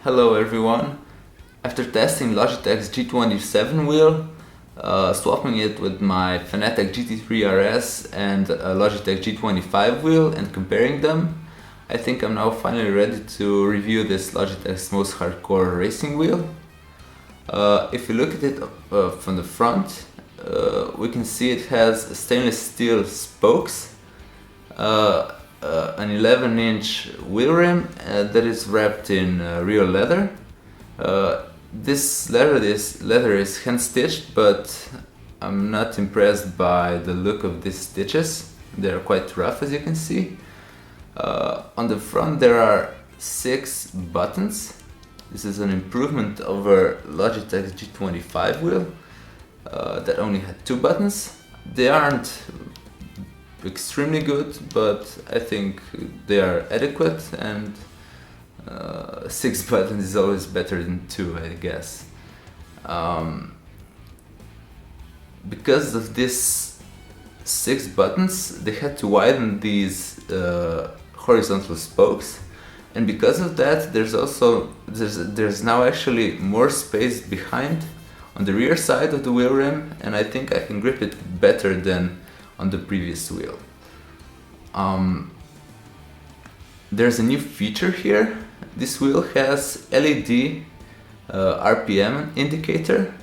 Hello everyone. After testing Logitech's G27 wheel, swapping it with my Fanatec GT3 RS and Logitech G25 wheel and comparing them, I think I'm now finally ready to review this Logitech's most hardcore racing wheel. If you look at it from the front, we can see it has stainless steel spokes, an 11-inch wheel rim that is wrapped in real leather. This leather is hand stitched, but I'm not impressed by the look of these stitches. They're quite rough, as you can see. On the front there are 6 buttons. This is an improvement over Logitech's G25 wheel that only had 2 buttons. They aren't extremely good, but I think they are adequate, and 6 buttons is always better than 2, I guess. Because of these 6 buttons, they had to widen these horizontal spokes, and because of that there's now actually more space behind on the rear side of the wheel rim, and I think I can grip it better than on the previous wheel. There's a new feature here. This wheel has LED RPM indicator.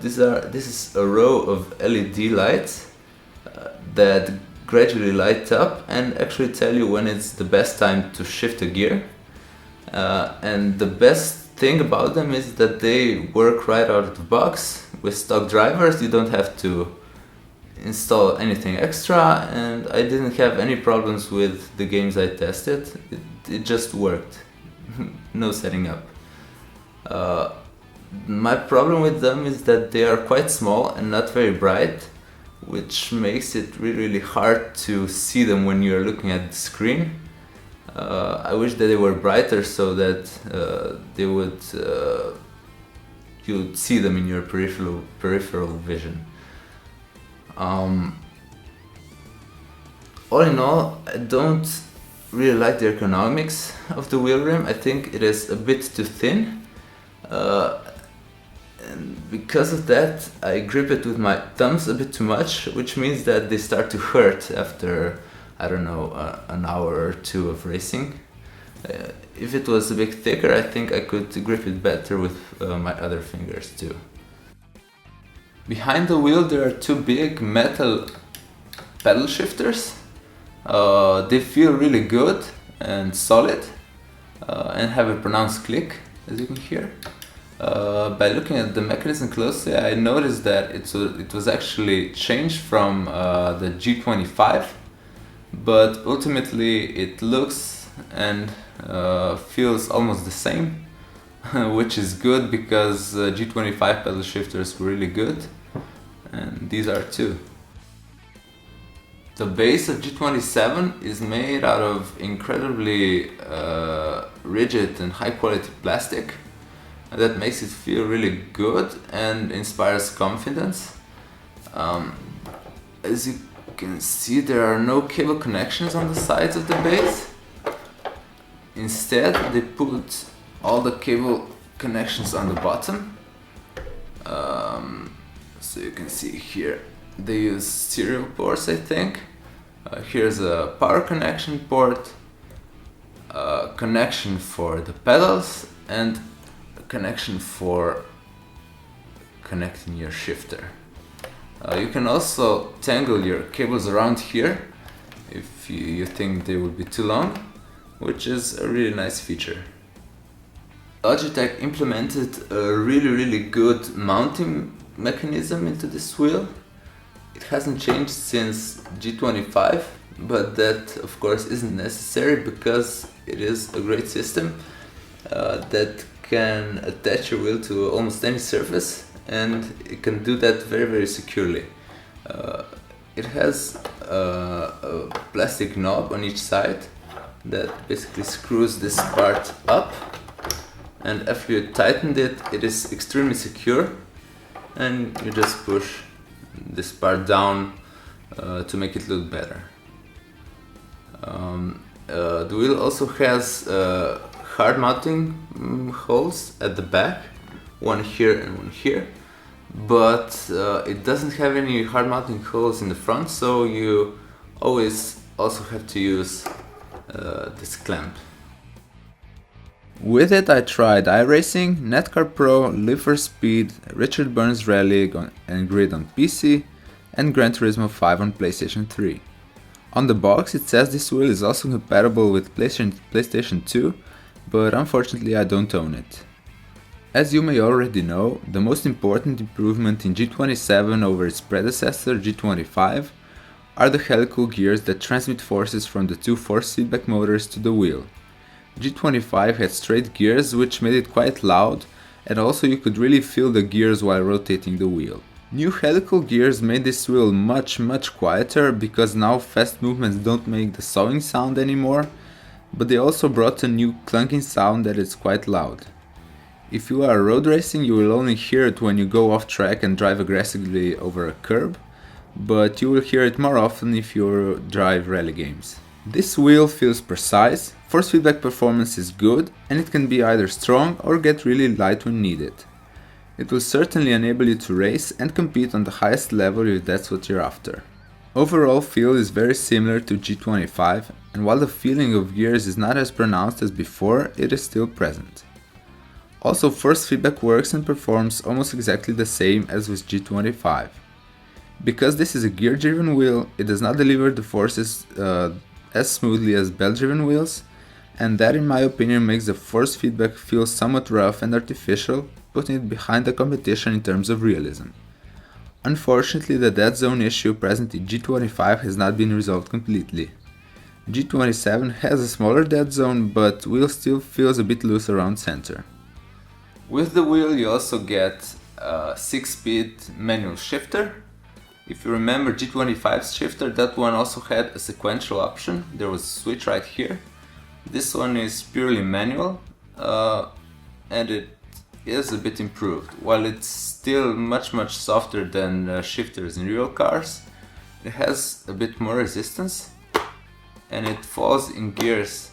This is a row of LED lights that gradually light up and actually tell you when it's the best time to shift a gear. And the best thing about them is that they work right out of the box. With stock drivers you don't have to install anything extra, and I didn't have any problems with the games I tested. It just worked. No setting up. My problem with them is that they are quite small and not very bright, which makes it really hard to see them when you're looking at the screen. I wish that they were brighter so that you'd see them in your peripheral vision. All in all, I don't really like the ergonomics of the wheel rim. I think it is a bit too thin, and because of that I grip it with my thumbs a bit too much, which means that they start to hurt after, I don't know, an hour or 2 of racing. If it was a bit thicker, I think I could grip it better with my other fingers too. Behind the wheel there are 2 big metal pedal shifters. They feel really good and solid and have a pronounced click, as you can hear. By looking at the mechanism closely, I noticed that it was actually changed from the G25, but ultimately it looks and feels almost the same. Which is good, because G25 pedal shifters were really good, and these are too. The base of G27 is made out of incredibly rigid and high quality plastic, and that makes it feel really good and inspires confidence. As you can see, there are no cable connections on the sides of the base. Instead, they put all the cable connections on the bottom. So you can see here they use serial ports, I think. Here's a power connection port, a connection for the pedals, and a connection for connecting your shifter. You can also tangle your cables around here if you think they would be too long, which is a really nice feature. Logitech implemented a really good mounting mechanism into this wheel. It hasn't changed since G25, but that of course isn't necessary, because it is a great system that can attach your wheel to almost any surface, and it can do that very securely. It has a plastic knob on each side that basically screws this part up, and after you tightened it, it is extremely secure, and you just push this part down to make it look better. The wheel also has hard mounting holes at the back, one here and one here, but it doesn't have any hard mounting holes in the front, so you always also have to use this clamp. With it I tried iRacing, Netcar Pro, Live for Speed, Richard Burns Rally and Grid on PC, and Gran Turismo 5 on PlayStation 3. On the box it says this wheel is also compatible with PlayStation 2, but unfortunately I don't own it. As you may already know, the most important improvement in G27 over its predecessor G25 are the helical gears that transmit forces from the two force feedback motors to the wheel. G25 had straight gears which made it quite loud, and also you could really feel the gears while rotating the wheel. New helical gears made this wheel much quieter because now fast movements don't make the sawing sound anymore, but they also brought a new clunking sound that is quite loud. If you are road racing you will only hear it when you go off track and drive aggressively over a curb, but you will hear it more often if you drive rally games. This wheel feels precise, force feedback performance is good, and it can be either strong or get really light when needed. It will certainly enable you to race and compete on the highest level if that's what you're after. Overall feel is very similar to G25, and while the feeling of gears is not as pronounced as before, it is still present. Also, force feedback works and performs almost exactly the same as with G25. Because this is a gear-driven wheel, it does not deliver the forces as smoothly as belt-driven wheels, and that in my opinion makes the force feedback feel somewhat rough and artificial, putting it behind the competition in terms of realism. Unfortunately, the dead zone issue present in G25 has not been resolved completely. G27 has a smaller dead zone, but wheel still feels a bit loose around center. With the wheel you also get a 6-speed manual shifter. If you remember G25's shifter, that one also had a sequential option. There was a switch right here. This one is purely manual, and it is a bit improved. While it's still much softer than shifters in real cars, it has a bit more resistance and it falls in gears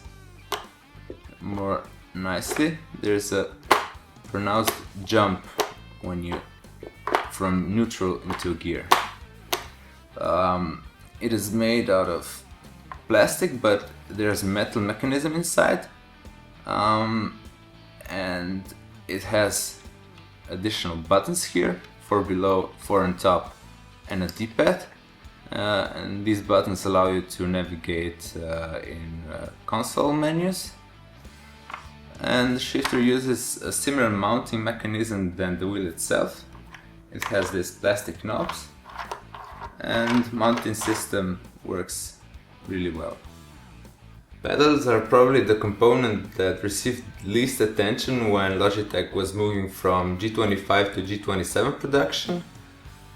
more nicely. There's a pronounced jump when you from neutral into gear. It is made out of plastic, but there's a metal mechanism inside, and it has additional buttons here, 4 below, 4 on top, and a D-pad, and these buttons allow you to navigate in console menus. And the shifter uses a similar mounting mechanism than the wheel itself. It has these plastic knobs, and mounting system works really well. Pedals are probably the component that received least attention when Logitech was moving from G25 to G27 production.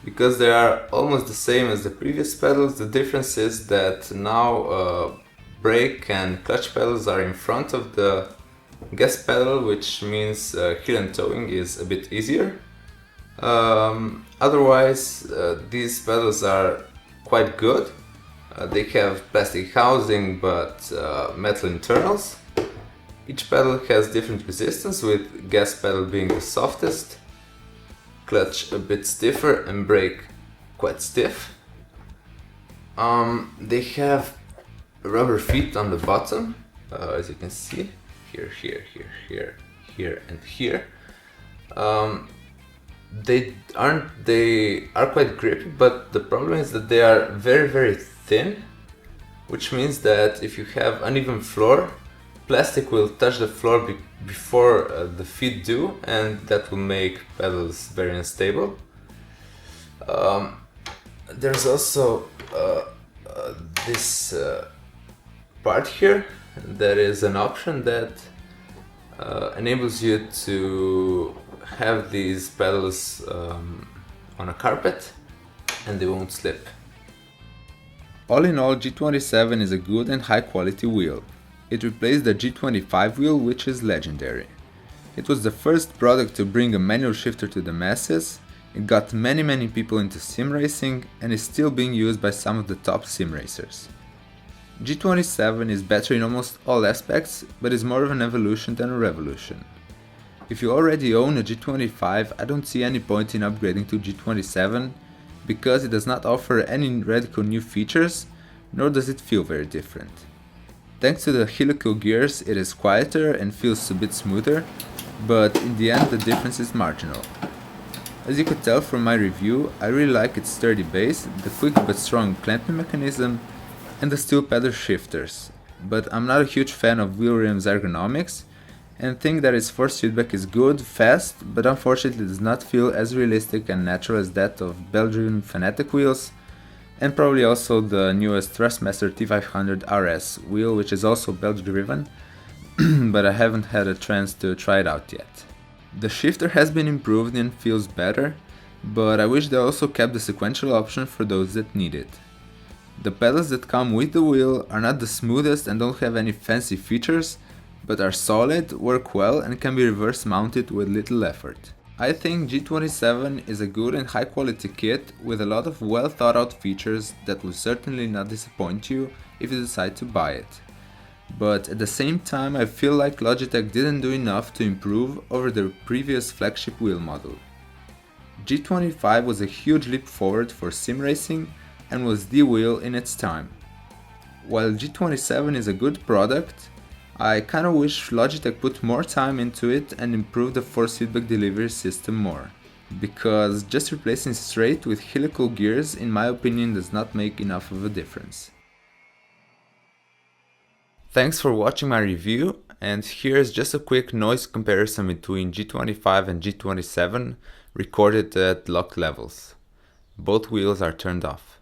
Because they are almost the same as the previous pedals, the difference is that now brake and clutch pedals are in front of the gas pedal, which means heel and towing is a bit easier. Otherwise, these pedals are quite good. They have plastic housing but metal internals. Each pedal has different resistance, with gas pedal being the softest, clutch a bit stiffer and brake quite stiff. They have rubber feet on the bottom, as you can see, here, and here. They are quite grippy, but the problem is that they are very thin, which means that if you have uneven floor, plastic will touch the floor before the feet do, and that will make pedals very unstable. There's also this part here that is an option that enables you to have these pedals on a carpet and they won't slip. All in all, G27 is a good and high quality wheel. It replaced the G25 wheel, which is legendary. It was the first product to bring a manual shifter to the masses. It got many people into sim racing and is still being used by some of the top sim racers. G27 is better in almost all aspects, but is more of an evolution than a revolution. If you already own a G25, I don't see any point in upgrading to G27, because it does not offer any radical new features, nor does it feel very different. Thanks to the helical gears, it is quieter and feels a bit smoother, but in the end the difference is marginal. As you could tell from my review, I really like its sturdy base, the quick but strong clamping mechanism, and the steel pedal shifters, but I'm not a huge fan of wheel rim's ergonomics, and think that its force feedback is good, fast, but unfortunately does not feel as realistic and natural as that of belt-driven Fanatec wheels, and probably also the newest Thrustmaster T500 RS wheel, which is also belt-driven, but I haven't had a chance to try it out yet. The shifter has been improved and feels better, but I wish they also kept the sequential option for those that need it. The pedals that come with the wheel are not the smoothest and don't have any fancy features, but are solid, work well, and can be reverse mounted with little effort. I think G27 is a good and high quality kit with a lot of well thought out features that will certainly not disappoint you if you decide to buy it. But at the same time, I feel like Logitech didn't do enough to improve over their previous flagship wheel model. G25 was a huge leap forward for sim racing and was the wheel in its time. While G27 is a good product, I kinda wish Logitech put more time into it and improved the force feedback delivery system more, because just replacing straight with helical gears in my opinion does not make enough of a difference. Thanks for watching my review, and here's just a quick noise comparison between G25 and G27 recorded at locked levels. Both wheels are turned off.